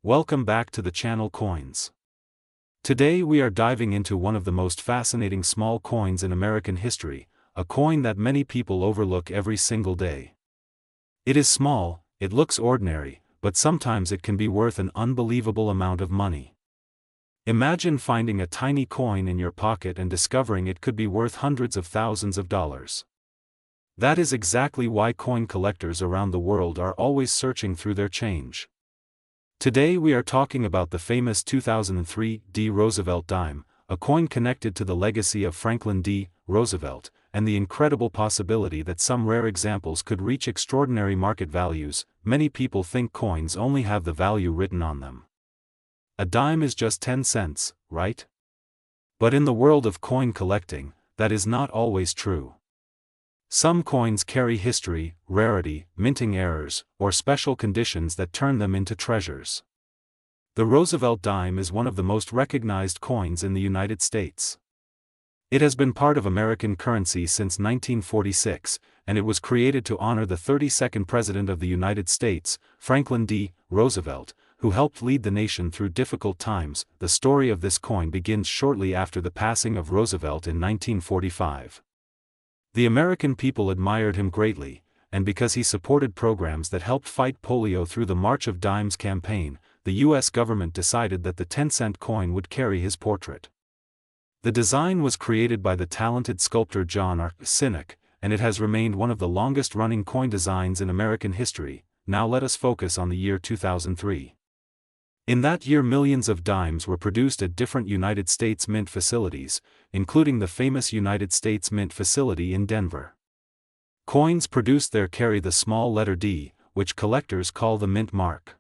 Welcome back to the channel Coins. Today we are diving into one of the most fascinating small coins in American history, a coin that many people overlook every single day. It is small, it looks ordinary, but sometimes it can be worth an unbelievable amount of money. Imagine finding a tiny coin in your pocket and discovering it could be worth hundreds of thousands of dollars. That is exactly why coin collectors around the world are always searching through their change. Today we are talking about the famous 2003 D. Roosevelt dime, a coin connected to the legacy of Franklin D. Roosevelt, and the incredible possibility that some rare examples could reach extraordinary market values. Many people think coins only have the value written on them. A dime is just 10 cents, right? But in the world of coin collecting, that is not always true. Some coins carry history, rarity, minting errors, or special conditions that turn them into treasures. The Roosevelt dime is one of the most recognized coins in the United States. It has been part of American currency since 1946, and it was created to honor the 32nd President of the United States, Franklin D. Roosevelt, who helped lead the nation through difficult times. The story of this coin begins shortly after the passing of Roosevelt in 1945. The American people admired him greatly, and because he supported programs that helped fight polio through the March of Dimes campaign, the U.S. government decided that the 10-cent coin would carry his portrait. The design was created by the talented sculptor John R. Sinek, and it has remained one of the longest-running coin designs in American history. Now let us focus on the year 2003. In that year, millions of dimes were produced at different United States Mint facilities, including the famous United States Mint facility in Denver. Coins produced there carry the small letter D, which collectors call the mint mark.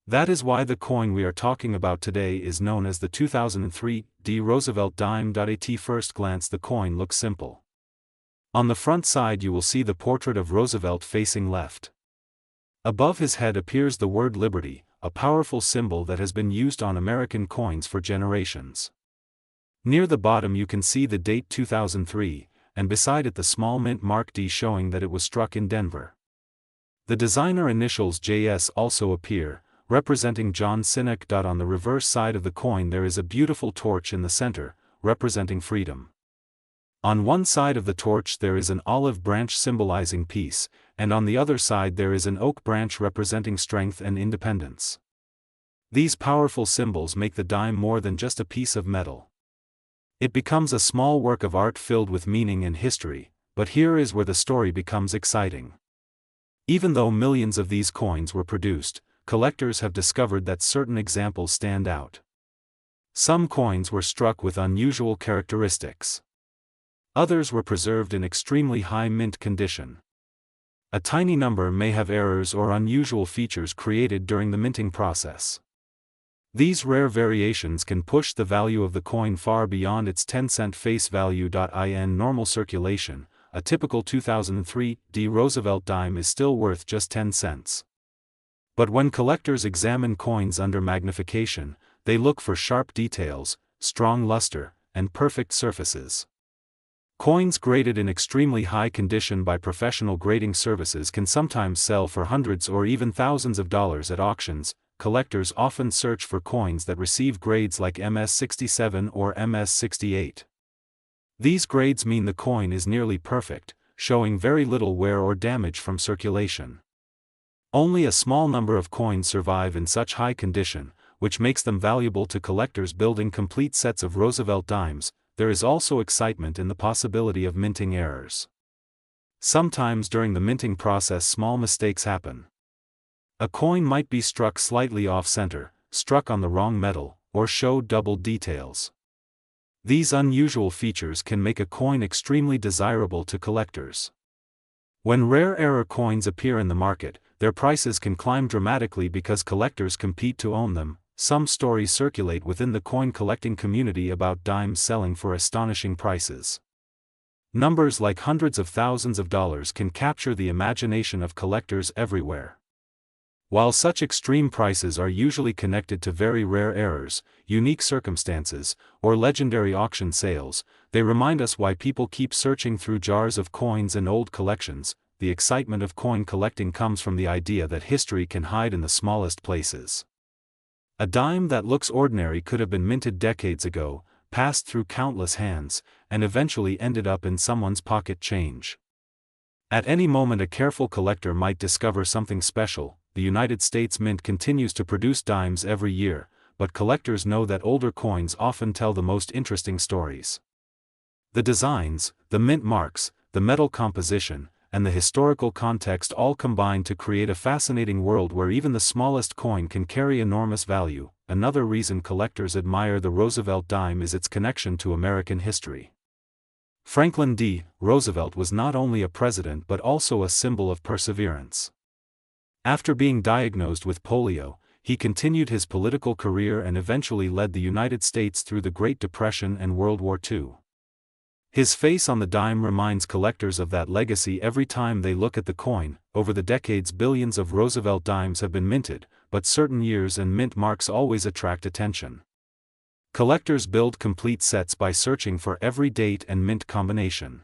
That is why the coin we are talking about today is known as the 2003 D. Roosevelt dime. At first glance, the coin looks simple. On the front side you will see the portrait of Roosevelt facing left. Above his head appears the word Liberty, a powerful symbol that has been used on American coins for generations. Near the bottom you can see the date 2003, and beside it the small mint mark D showing that it was struck in Denver. The designer initials JS also appear, representing John Sinek. On the reverse side of the coin there is a beautiful torch in the center, representing freedom. On one side of the torch there is an olive branch symbolizing peace, and on the other side there is an oak branch representing strength and independence. These powerful symbols make the dime more than just a piece of metal. It becomes a small work of art filled with meaning and history, but here is where the story becomes exciting. Even though millions of these coins were produced, collectors have discovered that certain examples stand out. Some coins were struck with unusual characteristics. Others were preserved in extremely high mint condition. A tiny number may have errors or unusual features created during the minting process. These rare variations can push the value of the coin far beyond its 10-cent face value. In normal circulation, a typical 2003 D. Roosevelt dime is still worth just 10 cents. But when collectors examine coins under magnification, they look for sharp details, strong luster, and perfect surfaces. Coins graded in extremely high condition by professional grading services can sometimes sell for hundreds or even thousands of dollars at auctions. Collectors often search for coins that receive grades like MS-67 or MS-68. These grades mean the coin is nearly perfect, showing very little wear or damage from circulation. Only a small number of coins survive in such high condition, which makes them valuable to collectors building complete sets of Roosevelt dimes. There is also excitement in the possibility of minting errors. Sometimes during the minting process small mistakes happen. A coin might be struck slightly off-center, struck on the wrong metal, or show doubled details. These unusual features can make a coin extremely desirable to collectors. When rare error coins appear in the market, their prices can climb dramatically because collectors compete to own them. Some stories circulate within the coin collecting community about dimes selling for astonishing prices. Numbers like hundreds of thousands of dollars can capture the imagination of collectors everywhere. While such extreme prices are usually connected to very rare errors, unique circumstances, or legendary auction sales, they remind us why people keep searching through jars of coins and old collections. The excitement of coin collecting comes from the idea that history can hide in the smallest places. A dime that looks ordinary could have been minted decades ago, passed through countless hands, and eventually ended up in someone's pocket change. At any moment a careful collector might discover something special. The United States Mint continues to produce dimes every year, but collectors know that older coins often tell the most interesting stories. The designs, the mint marks, the metal composition, and the historical context all combine to create a fascinating world where even the smallest coin can carry enormous value. Another reason collectors admire the Roosevelt dime is its connection to American history. Franklin D. Roosevelt was not only a president but also a symbol of perseverance. After being diagnosed with polio, he continued his political career and eventually led the United States through the Great Depression and World War II. His face on the dime reminds collectors of that legacy every time they look at the coin. Over the decades, billions of Roosevelt dimes have been minted, but certain years and mint marks always attract attention. Collectors build complete sets by searching for every date and mint combination.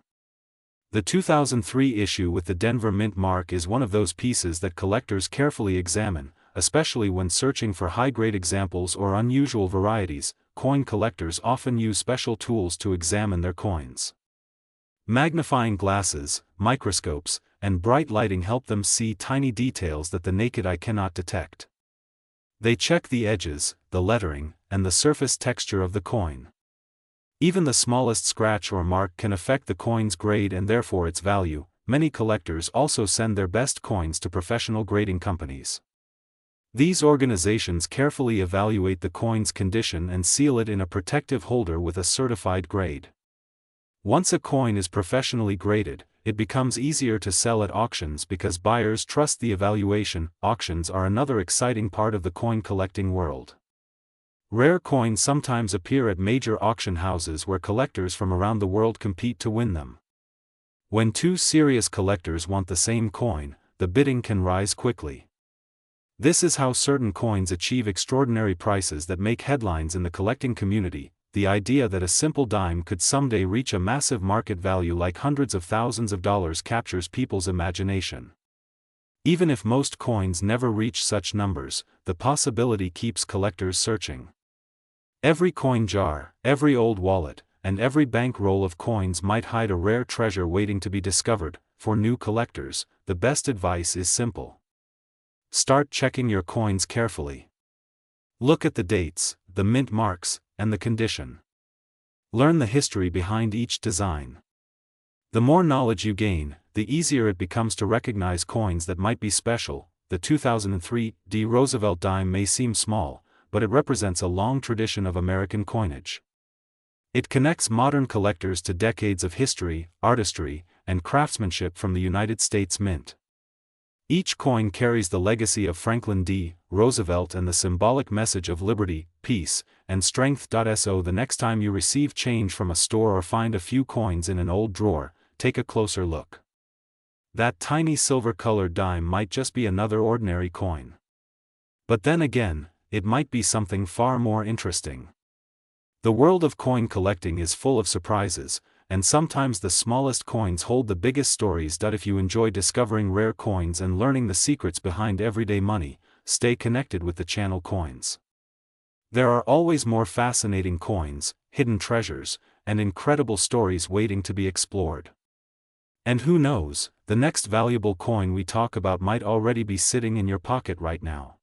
The 2003 issue with the Denver Mint mark is one of those pieces that collectors carefully examine, especially when searching for high-grade examples or unusual varieties. Coin collectors often use special tools to examine their coins. Magnifying glasses, microscopes, and bright lighting help them see tiny details that the naked eye cannot detect. They check the edges, the lettering, and the surface texture of the coin. Even the smallest scratch or mark can affect the coin's grade and therefore its value. Many collectors also send their best coins to professional grading companies. These organizations carefully evaluate the coin's condition and seal it in a protective holder with a certified grade. Once a coin is professionally graded, it becomes easier to sell at auctions because buyers trust the evaluation. Auctions are another exciting part of the coin collecting world. Rare coins sometimes appear at major auction houses where collectors from around the world compete to win them. When two serious collectors want the same coin, the bidding can rise quickly. This is how certain coins achieve extraordinary prices that make headlines in the collecting community. The idea that a simple dime could someday reach a massive market value like hundreds of thousands of dollars captures people's imagination. Even if most coins never reach such numbers, the possibility keeps collectors searching. Every coin jar, every old wallet, and every bank roll of coins might hide a rare treasure waiting to be discovered. For new collectors, the best advice is simple. Start checking your coins carefully. Look at the dates, the mint marks, and the condition. Learn the history behind each design. The more knowledge you gain, the easier it becomes to recognize coins that might be special. The 2003 D. Roosevelt dime may seem small, but it represents a long tradition of American coinage. It connects modern collectors to decades of history, artistry, and craftsmanship from the United States Mint. Each coin carries the legacy of Franklin D. Roosevelt and the symbolic message of liberty, peace, and strength. So the next time you receive change from a store or find a few coins in an old drawer, take a closer look. That tiny silver-colored dime might just be another ordinary coin. But then again, it might be something far more interesting. The world of coin collecting is full of surprises, and sometimes the smallest coins hold the biggest stories. If you enjoy discovering rare coins and learning the secrets behind everyday money, stay connected with the channel Coins. There are always more fascinating coins, hidden treasures, and incredible stories waiting to be explored. And who knows, the next valuable coin we talk about might already be sitting in your pocket right now.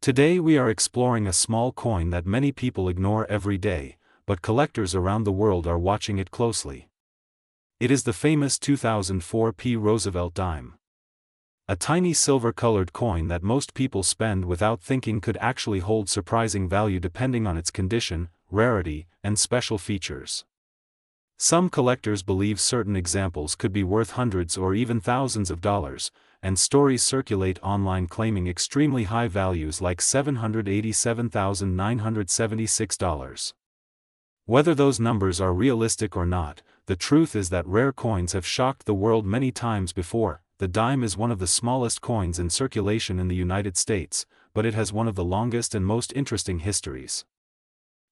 Today we are exploring a small coin that many people ignore every day, but collectors around the world are watching it closely. It is the famous 2004 P. Roosevelt dime. A tiny silver-colored coin that most people spend without thinking could actually hold surprising value depending on its condition, rarity, and special features. Some collectors believe certain examples could be worth hundreds or even thousands of dollars, and stories circulate online claiming extremely high values like $787,976. Whether those numbers are realistic or not, the truth is that rare coins have shocked the world many times before. The dime is one of the smallest coins in circulation in the United States, but it has one of the longest and most interesting histories.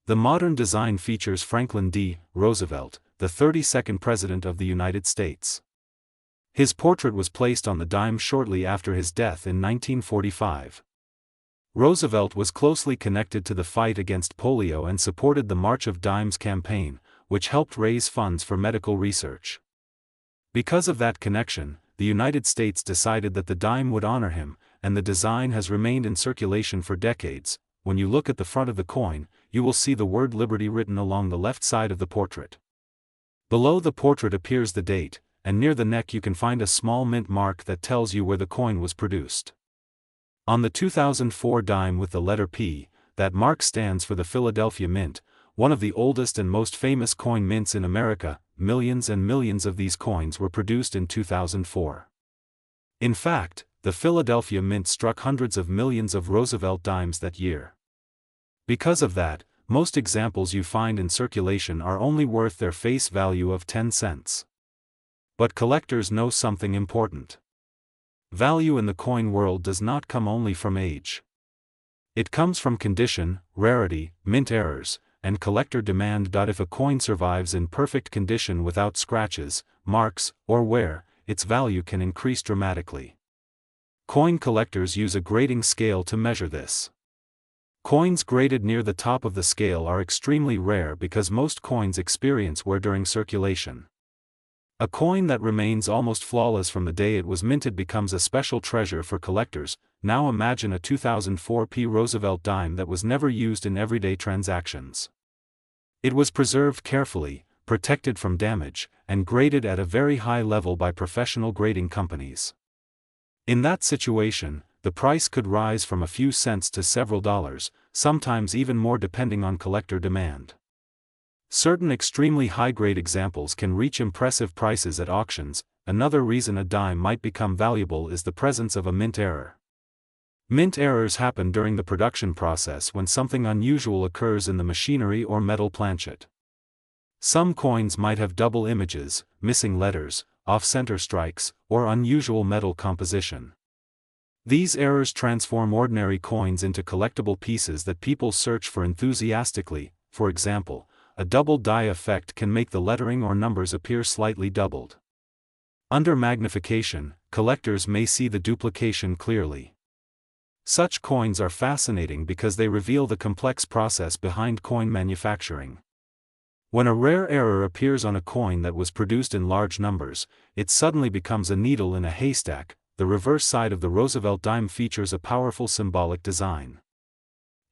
The modern design features Franklin D. Roosevelt, the 32nd President of the United States. His portrait was placed on the dime shortly after his death in 1945. Roosevelt was closely connected to the fight against polio and supported the March of Dimes campaign, which helped raise funds for medical research. Because of that connection, the United States decided that the dime would honor him, and the design has remained in circulation for decades. When you look at the front of the coin, you will see the word Liberty written along the left side of the portrait. Below the portrait appears the date, and near the neck you can find a small mint mark that tells you where the coin was produced. On the 2004 dime with the letter P, that mark stands for the Philadelphia Mint, one of the oldest and most famous coin mints in America. Millions and millions of these coins were produced in 2004. In fact, the Philadelphia Mint struck hundreds of millions of Roosevelt dimes that year. Because of that, most examples you find in circulation are only worth their face value of 10 cents. But collectors know something important. Value in the coin world does not come only from age. It comes from condition, rarity, mint errors, and collector demand. If a coin survives in perfect condition without scratches, marks, or wear, its value can increase dramatically. Coin collectors use a grading scale to measure this. Coins graded near the top of the scale are extremely rare because most coins experience wear during circulation. A coin that remains almost flawless from the day it was minted becomes a special treasure for collectors. Now imagine a 2004 P. Roosevelt dime that was never used in everyday transactions. It was preserved carefully, protected from damage, and graded at a very high level by professional grading companies. In that situation, the price could rise from a few cents to several dollars, sometimes even more depending on collector demand. Certain extremely high-grade examples can reach impressive prices at auctions. Another reason a dime might become valuable is the presence of a mint error. Mint errors happen during the production process when something unusual occurs in the machinery or metal planchet. Some coins might have double images, missing letters, off-center strikes, or unusual metal composition. These errors transform ordinary coins into collectible pieces that people search for enthusiastically. For example, a double die effect can make the lettering or numbers appear slightly doubled. Under magnification, collectors may see the duplication clearly. Such coins are fascinating because they reveal the complex process behind coin manufacturing. When a rare error appears on a coin that was produced in large numbers, it suddenly becomes a needle in a haystack. The reverse side of the Roosevelt dime features a powerful symbolic design.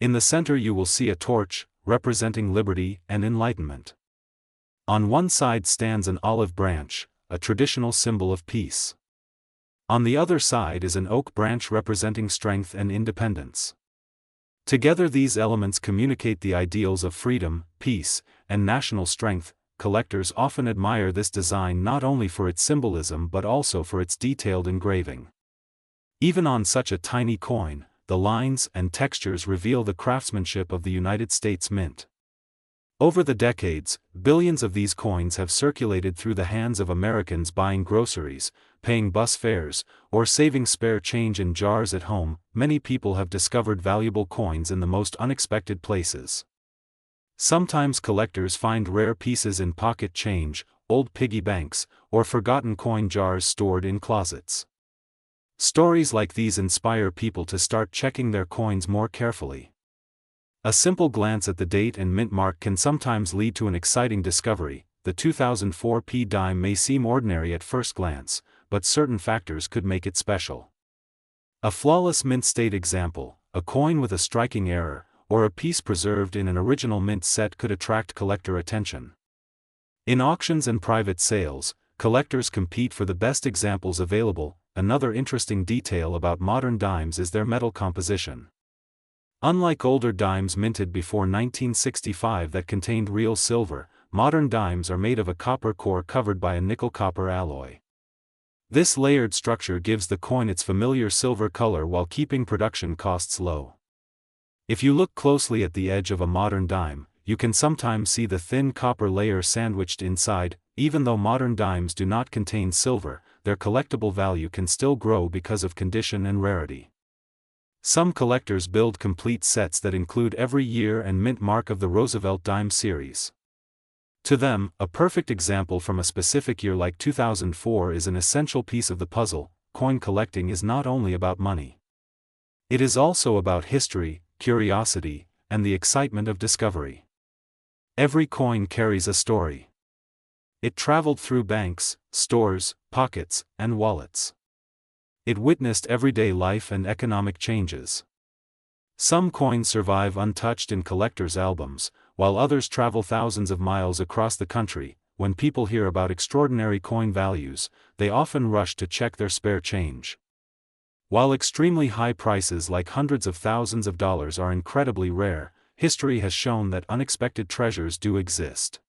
In the center you will see a torch, representing liberty and enlightenment. On one side stands an olive branch, a traditional symbol of peace. On the other side is an oak branch representing strength and independence. Together these elements communicate the ideals of freedom, peace, and national strength. Collectors often admire this design not only for its symbolism but also for its detailed engraving. Even on such a tiny coin, the lines and textures reveal the craftsmanship of the United States Mint. Over the decades, billions of these coins have circulated through the hands of Americans buying groceries, paying bus fares, or saving spare change in jars at home. Many people have discovered valuable coins in the most unexpected places. Sometimes collectors find rare pieces in pocket change, old piggy banks, or forgotten coin jars stored in closets. Stories like these inspire people to start checking their coins more carefully. A simple glance at the date and mint mark can sometimes lead to an exciting discovery. The 2004 P dime may seem ordinary at first glance, but certain factors could make it special. A flawless mint state example, a coin with a striking error, or a piece preserved in an original mint set could attract collector attention. In auctions and private sales, collectors compete for the best examples available. Another interesting detail about modern dimes is their metal composition. Unlike older dimes minted before 1965 that contained real silver, modern dimes are made of a copper core covered by a nickel-copper alloy. This layered structure gives the coin its familiar silver color while keeping production costs low. If you look closely at the edge of a modern dime, you can sometimes see the thin copper layer sandwiched inside. Even though modern dimes do not contain silver, their collectible value can still grow because of condition and rarity. Some collectors build complete sets that include every year and mint mark of the Roosevelt dime series. To them, a perfect example from a specific year like 2004 is an essential piece of the puzzle. Coin collecting is not only about money. It is also about history, curiosity, and the excitement of discovery. Every coin carries a story. It traveled through banks, stores, pockets, and wallets. It witnessed everyday life and economic changes. Some coins survive untouched in collectors' albums, while others travel thousands of miles across the country. When people hear about extraordinary coin values, they often rush to check their spare change. While extremely high prices like hundreds of thousands of dollars are incredibly rare, history has shown that unexpected treasures do exist.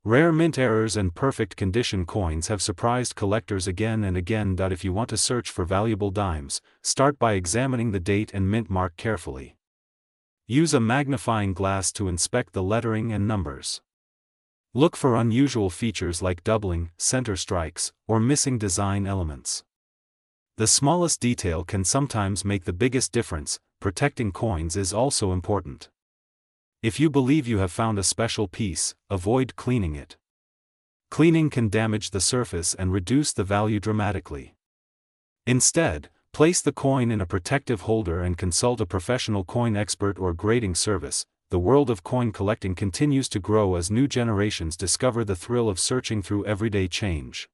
Rare mint errors and perfect condition coins have surprised collectors again and again. If you want to search for valuable dimes, start by examining the date and mint mark carefully. Use a magnifying glass to inspect the lettering and numbers. Look for unusual features like doubling, center strikes, or missing design elements. The smallest detail can sometimes make the biggest difference. Protecting coins is also important. If you believe you have found a special piece, avoid cleaning it. Cleaning can damage the surface and reduce the value dramatically. Instead, place the coin in a protective holder and consult a professional coin expert or grading service. The world of coin collecting continues to grow as new generations discover the thrill of searching through everyday change.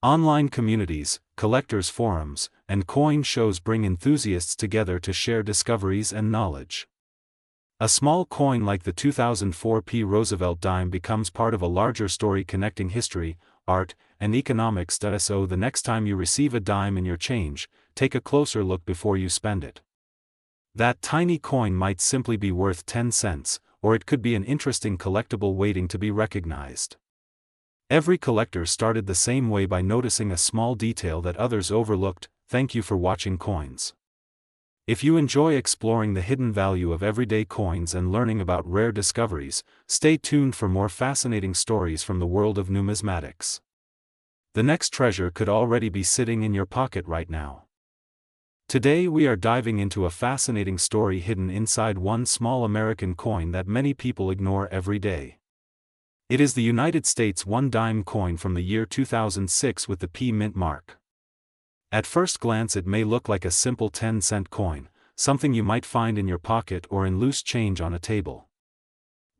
Online communities, collectors' forums, and coin shows bring enthusiasts together to share discoveries and knowledge. A small coin like the 2004 P. Roosevelt dime becomes part of a larger story connecting history, art, and economics. So the next time you receive a dime in your change, take a closer look before you spend it. That tiny coin might simply be worth 10 cents, or it could be an interesting collectible waiting to be recognized. Every collector started the same way, by noticing a small detail that others overlooked. Thank you for watching Coins. If you enjoy exploring the hidden value of everyday coins and learning about rare discoveries, stay tuned for more fascinating stories from the world of numismatics. The next treasure could already be sitting in your pocket right now. Today we are diving into a fascinating story hidden inside one small American coin that many people ignore every day. It is the United States one-dime coin from the year 2006 with the P mint mark. At first glance it may look like a simple 10-cent coin, something you might find in your pocket or in loose change on a table.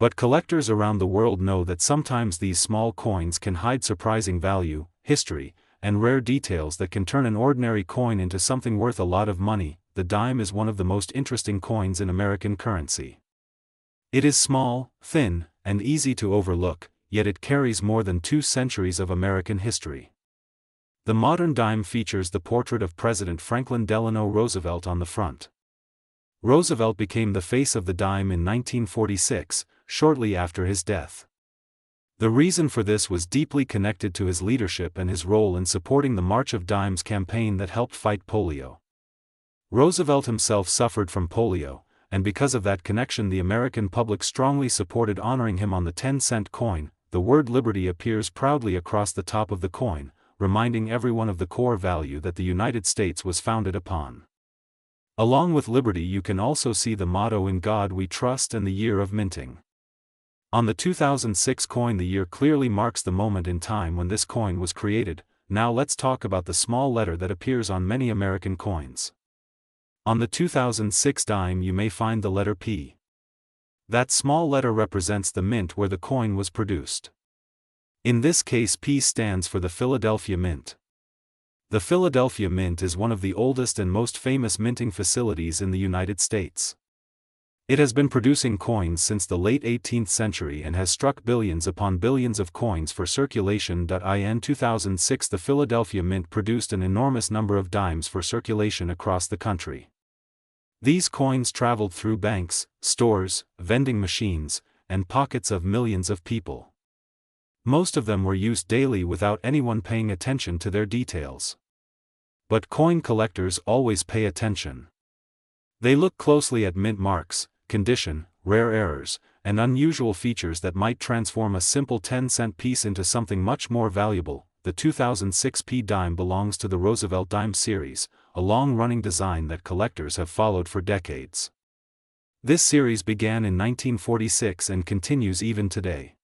But collectors around the world know that sometimes these small coins can hide surprising value, history, and rare details that can turn an ordinary coin into something worth a lot of money. The dime is one of the most interesting coins in American currency. It is small, thin, and easy to overlook, yet it carries more than 2 centuries of American history. The modern dime features the portrait of President Franklin Delano Roosevelt on the front. Roosevelt became the face of the dime in 1946, shortly after his death. The reason for this was deeply connected to his leadership and his role in supporting the March of Dimes campaign that helped fight polio. Roosevelt himself suffered from polio, and because of that connection the American public strongly supported honoring him on the 10-cent coin. The word liberty appears proudly across the top of the coin, reminding everyone of the core value that the United States was founded upon. Along with liberty you can also see the motto "In God We Trust" and the year of minting. On the 2006 coin the year clearly marks the moment in time when this coin was created. Now let's talk about the small letter that appears on many American coins. On the 2006 dime you may find the letter P. That small letter represents the mint where the coin was produced. In this case P stands for the Philadelphia Mint. The Philadelphia Mint is one of the oldest and most famous minting facilities in the United States. It has been producing coins since the late 18th century and has struck billions upon billions of coins for circulation. In 2006 the Philadelphia Mint produced an enormous number of dimes for circulation across the country. These coins traveled through banks, stores, vending machines, and pockets of millions of people. Most of them were used daily without anyone paying attention to their details. But coin collectors always pay attention. They look closely at mint marks, condition, rare errors, and unusual features that might transform a simple 10-cent piece into something much more valuable. The 2006 P dime belongs to the Roosevelt dime series, a long-running design that collectors have followed for decades. This series began in 1946 and continues even today.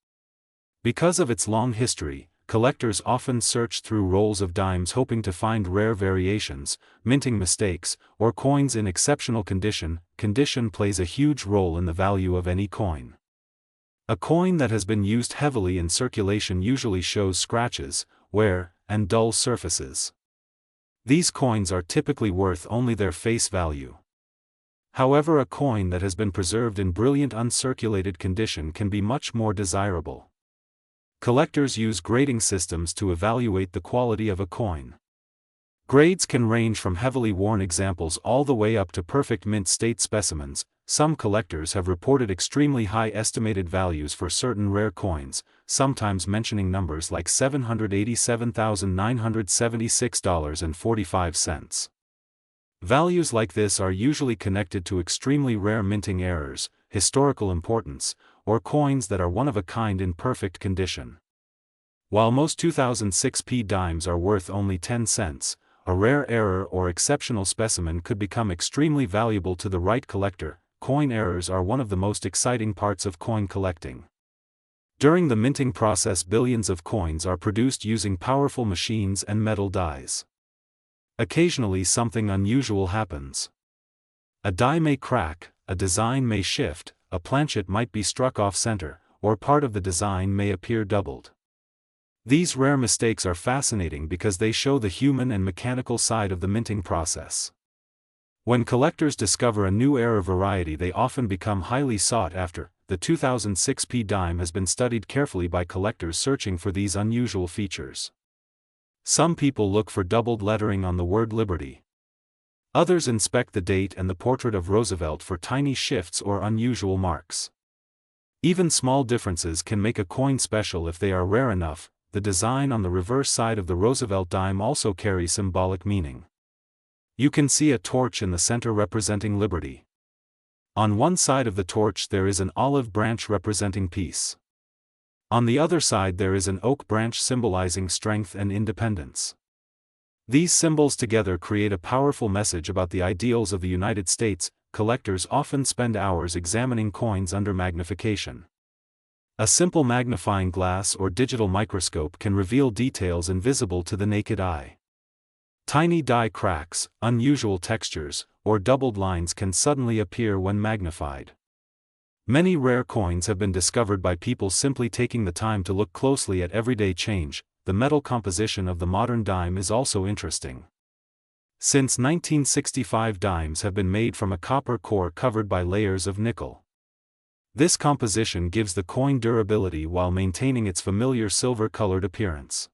Because of its long history, collectors often search through rolls of dimes hoping to find rare variations, minting mistakes, or coins in exceptional condition. Condition plays a huge role in the value of any coin. A coin that has been used heavily in circulation usually shows scratches, wear, and dull surfaces. These coins are typically worth only their face value. However, a coin that has been preserved in brilliant uncirculated condition can be much more desirable. Collectors use grading systems to evaluate the quality of a coin. Grades can range from heavily worn examples all the way up to perfect mint state specimens. Some collectors have reported extremely high estimated values for certain rare coins, sometimes mentioning numbers like $787,976.45. Values like this are usually connected to extremely rare minting errors, historical importance, or coins that are one of a kind in perfect condition. While most 2006p dimes are worth only 10 cents, a rare error or exceptional specimen could become extremely valuable to the right collector. Coin errors are one of the most exciting parts of coin collecting. During the minting process, billions of coins are produced using powerful machines and metal dies. Occasionally something unusual happens. A die may crack, a design may shift, a planchet might be struck off center, or part of the design may appear doubled. These rare mistakes are fascinating because they show the human and mechanical side of the minting process. When collectors discover a new error variety, they often become highly sought after. The 2006p dime has been studied carefully by collectors searching for these unusual features. Some people look for doubled lettering on the word Liberty. Others inspect the date and the portrait of Roosevelt for tiny shifts or unusual marks. Even small differences can make a coin special if they are rare enough. The design on the reverse side of the Roosevelt dime also carries symbolic meaning. You can see a torch in the center representing liberty. On one side of the torch there is an olive branch representing peace. On the other side there is an oak branch symbolizing strength and independence. These symbols together create a powerful message about the ideals of the United States. Collectors often spend hours examining coins under magnification. A simple magnifying glass or digital microscope can reveal details invisible to the naked eye. Tiny die cracks, unusual textures, or doubled lines can suddenly appear when magnified. Many rare coins have been discovered by people simply taking the time to look closely at everyday change. The metal composition of the modern dime is also interesting. Since 1965, dimes have been made from a copper core covered by layers of nickel. This composition gives the coin durability while maintaining its familiar silver-colored appearance.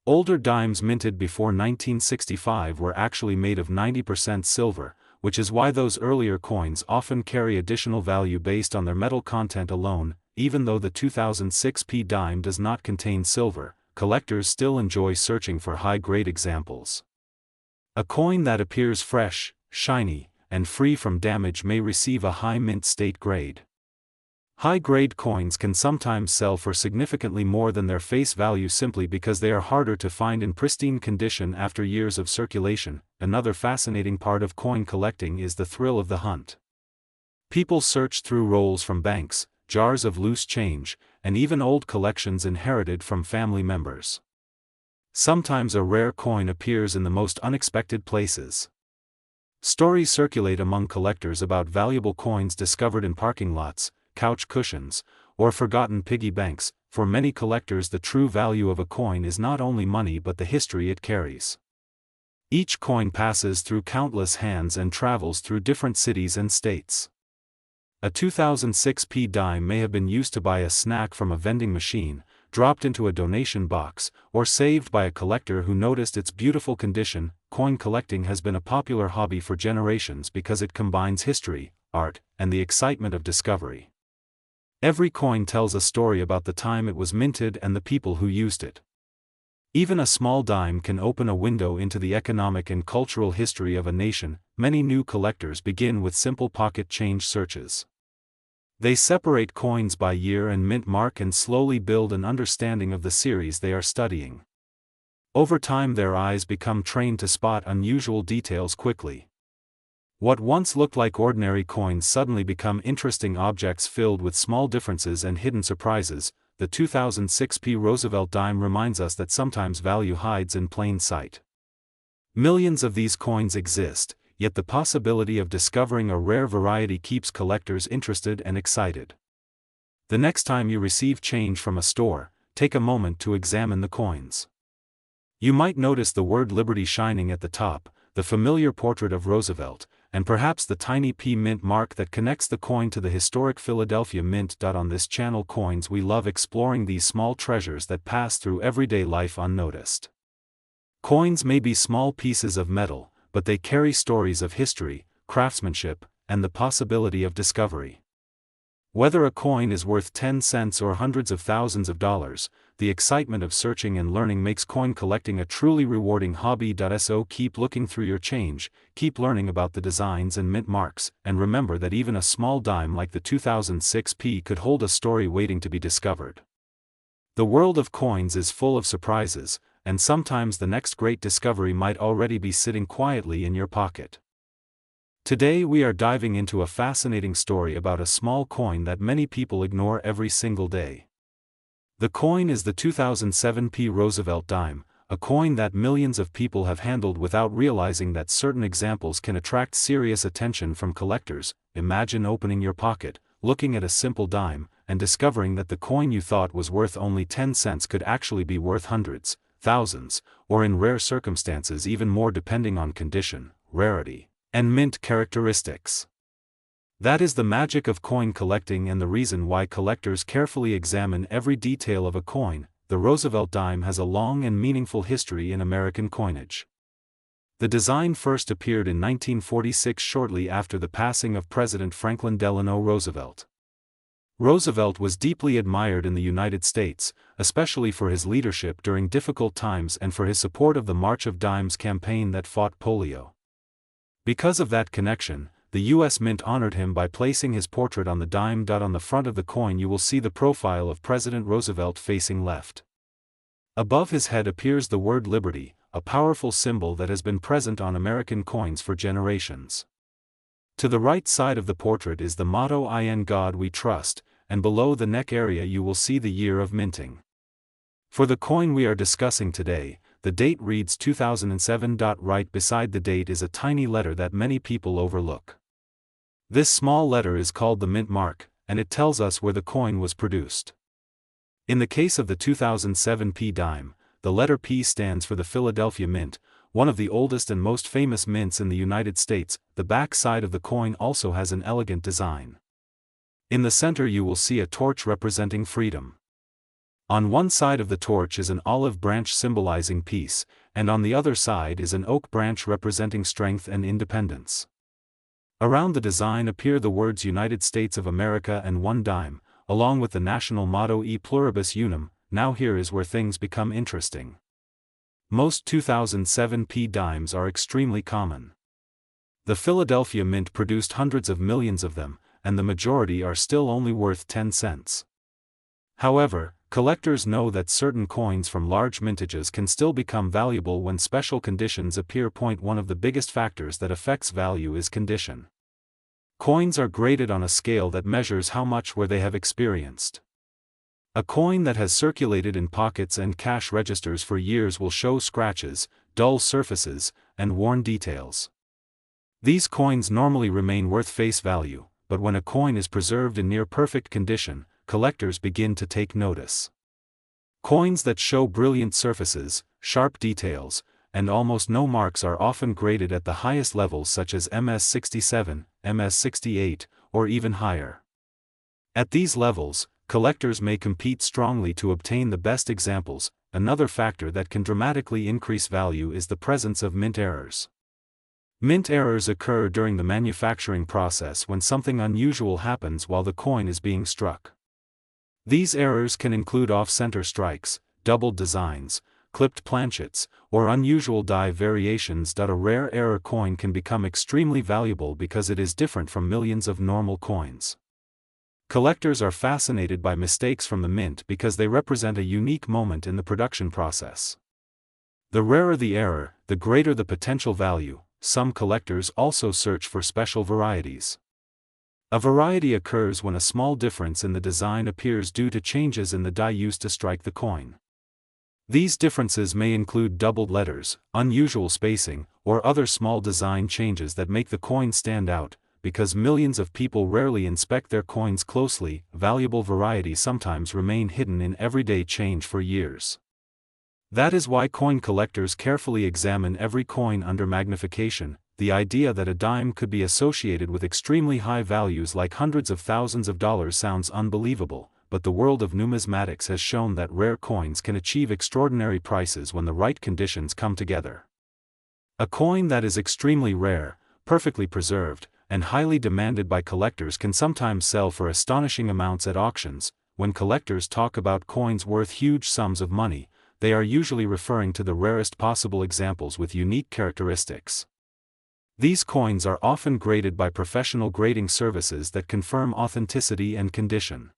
Older dimes minted before 1965 were actually made of 90% silver, which is why those earlier coins often carry additional value based on their metal content alone. Even though the 2006p dime does not contain silver, collectors still enjoy searching for high-grade examples. A coin that appears fresh, shiny, and free from damage may receive a high mint state grade. High-grade coins can sometimes sell for significantly more than their face value simply because they are harder to find in pristine condition after years of circulation. Another fascinating part of coin collecting is the thrill of the hunt. People search through rolls from banks, jars of loose change, and even old collections inherited from family members. Sometimes a rare coin appears in the most unexpected places. Stories circulate among collectors about valuable coins discovered in parking lots, couch cushions, or forgotten piggy banks. For many collectors, the true value of a coin is not only money but the history it carries. Each coin passes through countless hands and travels through different cities and states. A 2006p dime may have been used to buy a snack from a vending machine, dropped into a donation box, or saved by a collector who noticed its beautiful condition. Coin collecting has been a popular hobby for generations because it combines history, art, and the excitement of discovery. Every coin tells a story about the time it was minted and the people who used it. Even a small dime can open a window into the economic and cultural history of a nation. Many new collectors begin with simple pocket change searches. They separate coins by year and mint mark and slowly build an understanding of the series they are studying. Over time, their eyes become trained to spot unusual details quickly. What once looked like ordinary coins suddenly become interesting objects filled with small differences and hidden surprises. the 2006 P. Roosevelt dime reminds us that sometimes value hides in plain sight. Millions of these coins exist, yet the possibility of discovering a rare variety keeps collectors interested and excited. The next time you receive change from a store, take a moment to examine the coins. You might notice the word Liberty shining at the top, the familiar portrait of Roosevelt, and perhaps the tiny P mint mark that connects the coin to the historic Philadelphia Mint. On this channel Coins, we love exploring these small treasures that pass through everyday life unnoticed. Coins may be small pieces of metal, but they carry stories of history, craftsmanship, and the possibility of discovery. Whether a coin is worth 10 cents or hundreds of thousands of dollars, the excitement of searching and learning makes coin collecting a truly rewarding hobby. So keep looking through your change, keep learning about the designs and mint marks, and remember that even a small dime like the 2006 P could hold a story waiting to be discovered. The world of coins is full of surprises, and sometimes the next great discovery might already be sitting quietly in your pocket. Today we are diving into a fascinating story about a small coin that many people ignore every single day. The coin is the 2007 P. Roosevelt dime, a coin that millions of people have handled without realizing that certain examples can attract serious attention from collectors. Imagine opening your pocket, looking at a simple dime, and discovering that the coin you thought was worth only 10 cents could actually be worth hundreds, thousands, or in rare circumstances even more depending on condition, rarity, and mint characteristics. That is the magic of coin collecting and the reason why collectors carefully examine every detail of a coin. The Roosevelt dime has a long and meaningful history in American coinage. The design first appeared in 1946, shortly after the passing of President Franklin Delano Roosevelt. Roosevelt was deeply admired in the United States, especially for his leadership during difficult times and for his support of the March of Dimes campaign that fought polio. Because of that connection, the U.S. Mint honored him by placing his portrait on the dime. On the front of the coin you will see the profile of President Roosevelt facing left. Above his head appears the word Liberty, a powerful symbol that has been present on American coins for generations. To the right side of the portrait is the motto "In God We Trust," and below the neck area you will see the year of minting. For the coin we are discussing today, the date reads 2007. Right beside the date is a tiny letter that many people overlook. This small letter is called the mint mark, and it tells us where the coin was produced. In the case of the 2007 P dime, the letter P stands for the Philadelphia Mint, one of the oldest and most famous mints in the United States. The back side of the coin also has an elegant design. In the center you will see a torch representing freedom. On one side of the torch is an olive branch symbolizing peace, and on the other side is an oak branch representing strength and independence. Around the design appear the words United States of America and one dime, along with the national motto E pluribus unum. Now here is where things become interesting. Most 2007 P dimes are extremely common. The Philadelphia Mint produced hundreds of millions of them, and the majority are still only worth 10 cents. However, collectors know that certain coins from large mintages can still become valuable when special conditions appear. One of the biggest factors that affects value is condition. Coins are graded on a scale that measures how much wear they have experienced. A coin that has circulated in pockets and cash registers for years will show scratches, dull surfaces, and worn details. These coins normally remain worth face value, but when a coin is preserved in near-perfect condition, collectors begin to take notice. Coins that show brilliant surfaces, sharp details, and almost no marks are often graded at the highest levels such as MS67, MS68, or even higher. At these levels, collectors may compete strongly to obtain the best examples. Another factor that can dramatically increase value is the presence of mint errors. Mint errors occur during the manufacturing process when something unusual happens while the coin is being struck. These errors can include off-center strikes, doubled designs, clipped planchets, or unusual die variations. A rare error coin can become extremely valuable because it is different from millions of normal coins. Collectors are fascinated by mistakes from the mint because they represent a unique moment in the production process. The rarer the error, the greater the potential value. Some collectors also search for special varieties. A variety occurs when a small difference in the design appears due to changes in the die used to strike the coin. These differences may include doubled letters, unusual spacing, or other small design changes that make the coin stand out. Because millions of people rarely inspect their coins closely, valuable varieties sometimes remain hidden in everyday change for years. That is why coin collectors carefully examine every coin under magnification. The idea that a dime could be associated with extremely high values like hundreds of thousands of dollars sounds unbelievable, but the world of numismatics has shown that rare coins can achieve extraordinary prices when the right conditions come together. A coin that is extremely rare, perfectly preserved, and highly demanded by collectors can sometimes sell for astonishing amounts at auctions. When collectors talk about coins worth huge sums of money, they are usually referring to the rarest possible examples with unique characteristics. These coins are often graded by professional grading services that confirm authenticity and condition.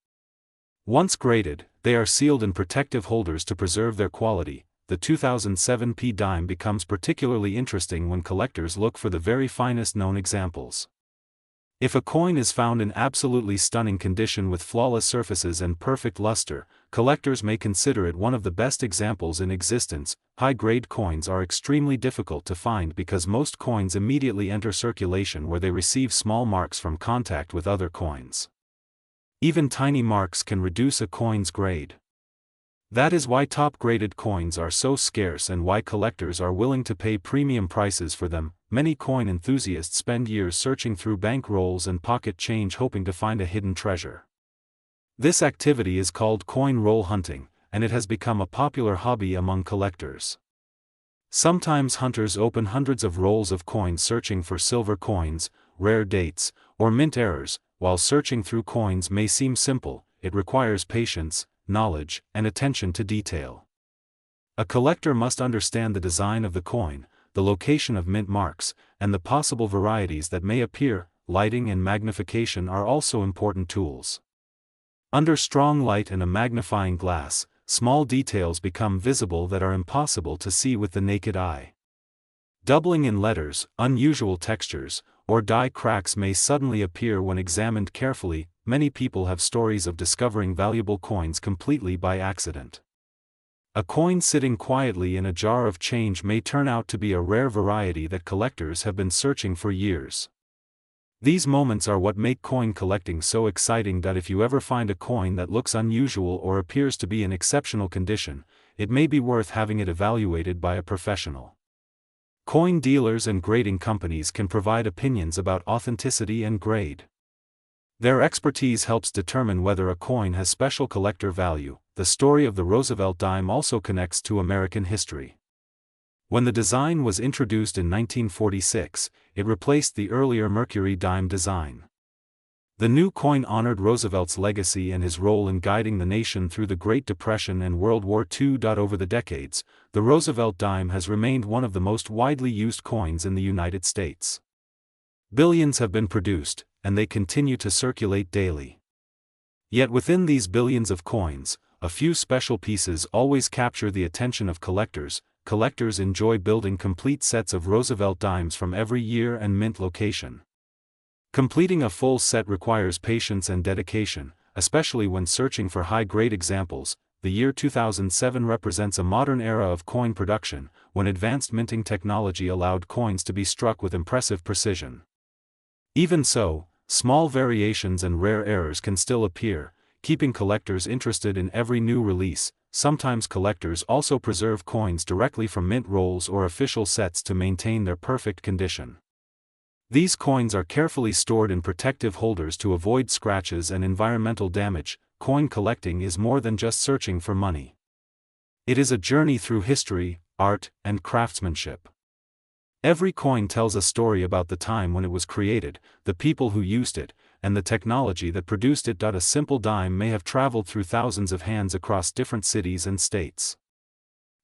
Once graded, they are sealed in protective holders to preserve their quality. The 2007 P dime becomes particularly interesting when collectors look for the very finest known examples. If a coin is found in absolutely stunning condition with flawless surfaces and perfect luster, collectors may consider it one of the best examples in existence. High-grade coins are extremely difficult to find because most coins immediately enter circulation where they receive small marks from contact with other coins. Even tiny marks can reduce a coin's grade. That is why top-graded coins are so scarce and why collectors are willing to pay premium prices for them. Many coin enthusiasts spend years searching through bank rolls and pocket change hoping to find a hidden treasure. This activity is called coin roll hunting, and it has become a popular hobby among collectors. Sometimes hunters open hundreds of rolls of coins searching for silver coins, rare dates, or mint errors. While searching through coins may seem simple, it requires patience, knowledge, and attention to detail. A collector must understand the design of the coin, the location of mint marks, and the possible varieties that may appear. Lighting and magnification are also important tools. Under strong light and a magnifying glass, small details become visible that are impossible to see with the naked eye. Doubling in letters, unusual textures, or die cracks may suddenly appear when examined carefully. Many people have stories of discovering valuable coins completely by accident. A coin sitting quietly in a jar of change may turn out to be a rare variety that collectors have been searching for years. These moments are what make coin collecting so exciting. If you ever find a coin that looks unusual or appears to be in exceptional condition, it may be worth having it evaluated by a professional. Coin dealers and grading companies can provide opinions about authenticity and grade. Their expertise helps determine whether a coin has special collector value. The story of the Roosevelt dime also connects to American history. When the design was introduced in 1946, it replaced the earlier Mercury dime design. The new coin honored Roosevelt's legacy and his role in guiding the nation through the Great Depression and World War II. Over the decades, the Roosevelt dime has remained one of the most widely used coins in the United States. Billions have been produced, and they continue to circulate daily. Yet within these billions of coins, a few special pieces always capture the attention of collectors. Collectors enjoy building complete sets of Roosevelt dimes from every year and mint location. Completing a full set requires patience and dedication, especially when searching for high-grade examples. The year 2007 represents a modern era of coin production, when advanced minting technology allowed coins to be struck with impressive precision. Even so, small variations and rare errors can still appear, keeping collectors interested in every new release. Sometimes collectors also preserve coins directly from mint rolls or official sets to maintain their perfect condition. These coins are carefully stored in protective holders to avoid scratches and environmental damage. Coin collecting is more than just searching for money. It is a journey through history, art, and craftsmanship. Every coin tells a story about the time when it was created, the people who used it, and the technology that produced it. A simple dime may have traveled through thousands of hands across different cities and states.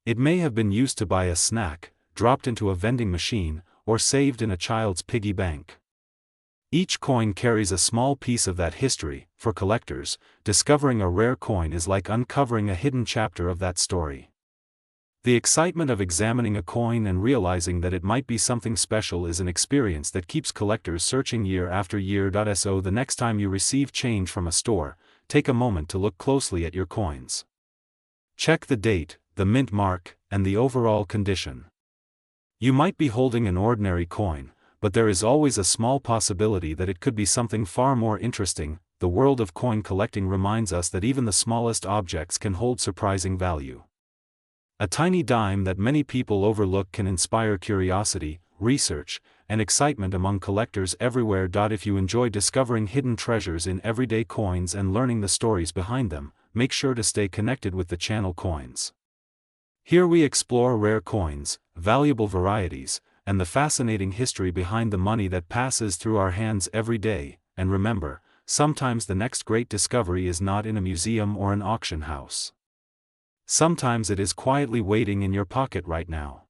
It may have been used to buy a snack, dropped into a vending machine, or saved in a child's piggy bank. Each coin carries a small piece of that history. For collectors, discovering a rare coin is like uncovering a hidden chapter of that story. The excitement of examining a coin and realizing that it might be something special is an experience that keeps collectors searching year after year. So the next time you receive change from a store, take a moment to look closely at your coins. Check the date, the mint mark, and the overall condition. You might be holding an ordinary coin, but there is always a small possibility that it could be something far more interesting. The world of coin collecting reminds us that even the smallest objects can hold surprising value. A tiny dime that many people overlook can inspire curiosity, research, and excitement among collectors everywhere. If you enjoy discovering hidden treasures in everyday coins and learning the stories behind them, make sure to stay connected with the channel Coins. Here we explore rare coins, valuable varieties, and the fascinating history behind the money that passes through our hands every day. And remember, sometimes the next great discovery is not in a museum or an auction house. Sometimes it is quietly waiting in your pocket right now.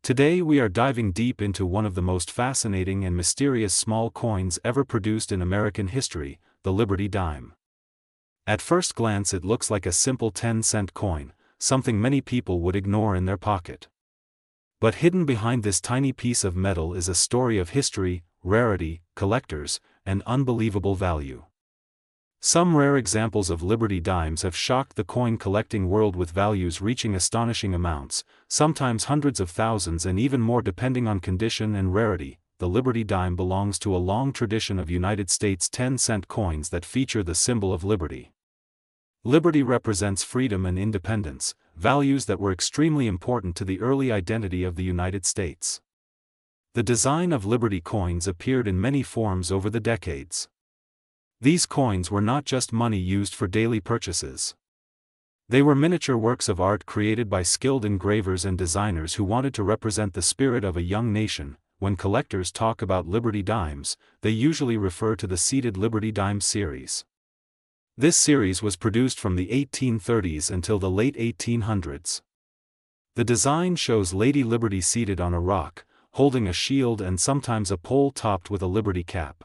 Today we are diving deep into one of the most fascinating and mysterious small coins ever produced in American history, the Liberty Dime. At first glance it looks like a simple 10-cent coin, something many people would ignore in their pocket. But hidden behind this tiny piece of metal is a story of history, rarity, collectors, and unbelievable value. Some rare examples of Liberty dimes have shocked the coin collecting world with values reaching astonishing amounts, sometimes hundreds of thousands and even more depending on condition and rarity. The Liberty dime belongs to a long tradition of United States 10-cent coins that feature the symbol of liberty. Liberty represents freedom and independence, values that were extremely important to the early identity of the United States. The design of Liberty coins appeared in many forms over the decades. These coins were not just money used for daily purchases. They were miniature works of art created by skilled engravers and designers who wanted to represent the spirit of a young nation. When collectors talk about Liberty dimes, they usually refer to the seated Liberty dime series. This series was produced from the 1830s until the late 1800s. The design shows Lady Liberty seated on a rock, holding a shield and sometimes a pole topped with a Liberty cap.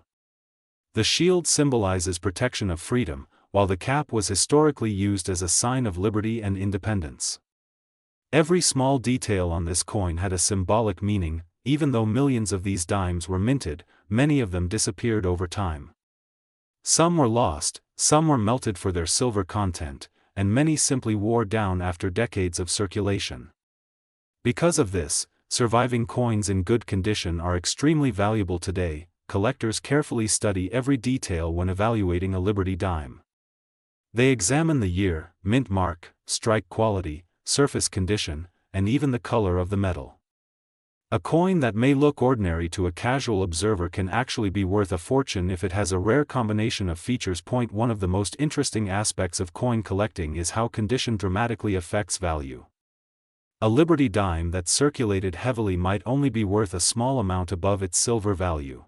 The shield symbolizes protection of freedom, while the cap was historically used as a sign of liberty and independence. Every small detail on this coin had a symbolic meaning. Even though millions of these dimes were minted, many of them disappeared over time. Some were lost, some were melted for their silver content, and many simply wore down after decades of circulation. Because of this, surviving coins in good condition are extremely valuable today. Collectors carefully study every detail when evaluating a Liberty dime. They examine the year, mint mark, strike quality, surface condition, and even the color of the metal. A coin that may look ordinary to a casual observer can actually be worth a fortune if it has a rare combination of features. One of the most interesting aspects of coin collecting is how condition dramatically affects value. A Liberty dime that circulated heavily might only be worth a small amount above its silver value.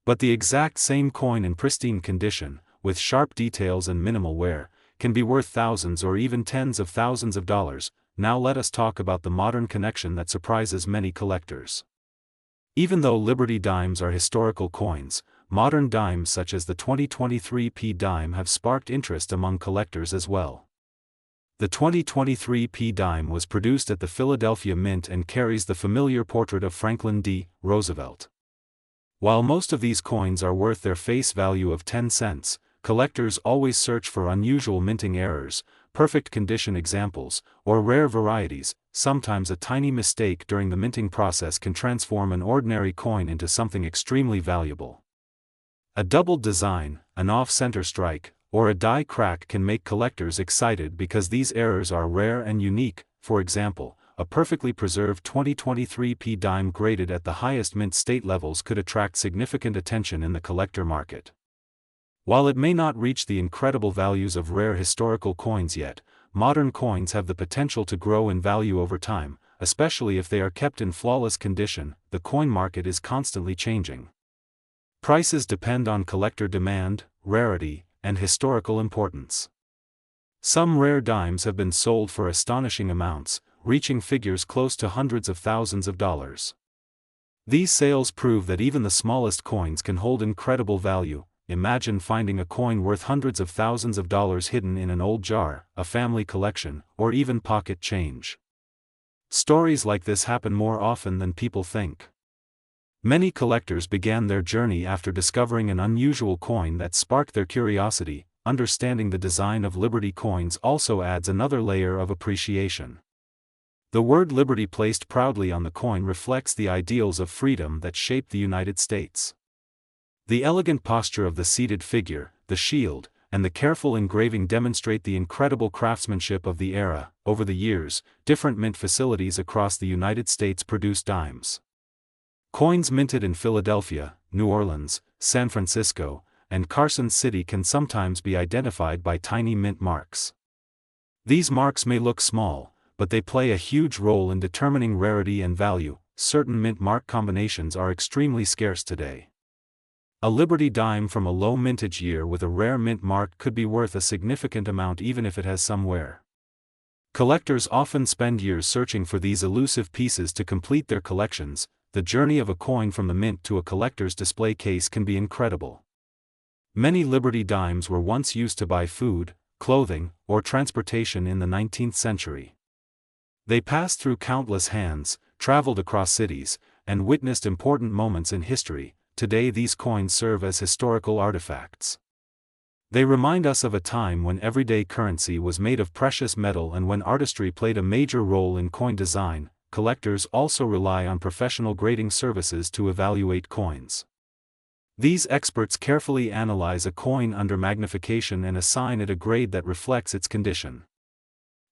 But the exact same coin in pristine condition, with sharp details and minimal wear, can be worth thousands or even tens of thousands of dollars. Now let us talk about the modern connection that surprises many collectors. Even though Liberty dimes are historical coins, modern dimes such as the 2023 P dime have sparked interest among collectors as well. The 2023 P dime was produced at the Philadelphia Mint and carries the familiar portrait of Franklin D. Roosevelt. While most of these coins are worth their face value of 10 cents, collectors always search for unusual minting errors, perfect condition examples, or rare varieties. Sometimes a tiny mistake during the minting process can transform an ordinary coin into something extremely valuable. A doubled design, an off-center strike, or a die crack can make collectors excited because these errors are rare and unique. For example, a perfectly preserved 2023 P dime graded at the highest mint state levels could attract significant attention in the collector market. While it may not reach the incredible values of rare historical coins yet, modern coins have the potential to grow in value over time, especially if they are kept in flawless condition. The coin market is constantly changing. Prices depend on collector demand, rarity, and historical importance. Some rare dimes have been sold for astonishing amounts, reaching figures close to hundreds of thousands of dollars. These sales prove that even the smallest coins can hold incredible value. Imagine finding a coin worth hundreds of thousands of dollars hidden in an old jar, a family collection, or even pocket change. Stories like this happen more often than people think. Many collectors began their journey after discovering an unusual coin that sparked their curiosity. Understanding the design of Liberty coins also adds another layer of appreciation. The word Liberty placed proudly on the coin reflects the ideals of freedom that shaped the United States. The elegant posture of the seated figure, the shield, and the careful engraving demonstrate the incredible craftsmanship of the era. Over the years, different mint facilities across the United States produced dimes. Coins minted in Philadelphia, New Orleans, San Francisco, and Carson City can sometimes be identified by tiny mint marks. These marks may look small, but they play a huge role in determining rarity and value. Certain mint mark combinations are extremely scarce today. A Liberty dime from a low mintage year with a rare mint mark could be worth a significant amount even if it has some wear. Collectors often spend years searching for these elusive pieces to complete their collections. The journey of a coin from the mint to a collector's display case can be incredible. Many Liberty dimes were once used to buy food, clothing, or transportation in the 19th century. They passed through countless hands, traveled across cities, and witnessed important moments in history. Today these coins serve as historical artifacts. They remind us of a time when everyday currency was made of precious metal and when artistry played a major role in coin design. Collectors also rely on professional grading services to evaluate coins. These experts carefully analyze a coin under magnification and assign it a grade that reflects its condition.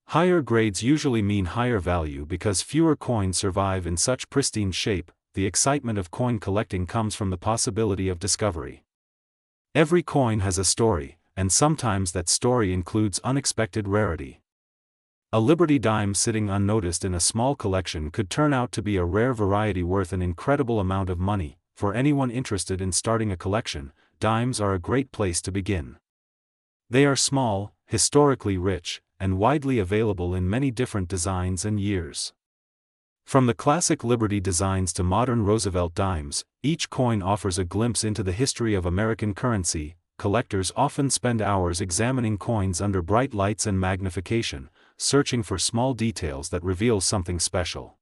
Higher grades usually mean higher value because fewer coins survive in such pristine shape. The excitement of coin collecting comes from the possibility of discovery. Every coin has a story, and sometimes that story includes unexpected rarity. A Liberty dime sitting unnoticed in a small collection could turn out to be a rare variety worth an incredible amount of money. For anyone interested in starting a collection, dimes are a great place to begin. They are small, historically rich, and widely available in many different designs and years. From the classic Liberty designs to modern Roosevelt dimes, each coin offers a glimpse into the history of American currency. Collectors often spend hours examining coins under bright lights and magnification, searching for small details that reveal something special.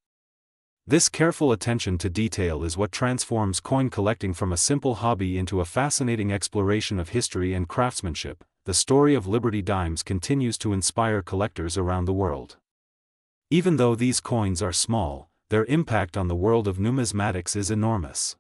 This careful attention to detail is what transforms coin collecting from a simple hobby into a fascinating exploration of history and craftsmanship. The story of Liberty dimes continues to inspire collectors around the world. Even though these coins are small, their impact on the world of numismatics is enormous.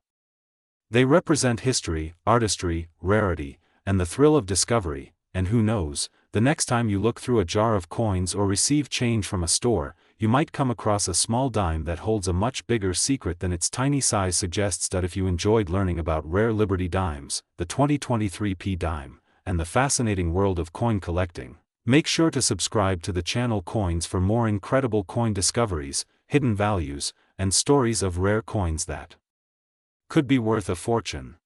They represent history, artistry, rarity, and the thrill of discovery, and who knows, the next time you look through a jar of coins or receive change from a store, you might come across a small dime that holds a much bigger secret than its tiny size suggests. That if you enjoyed learning about rare Liberty dimes, the 2023 P dime, and the fascinating world of coin collecting, make sure to subscribe to the channel Coins for more incredible coin discoveries, hidden values, and stories of rare coins that could be worth a fortune.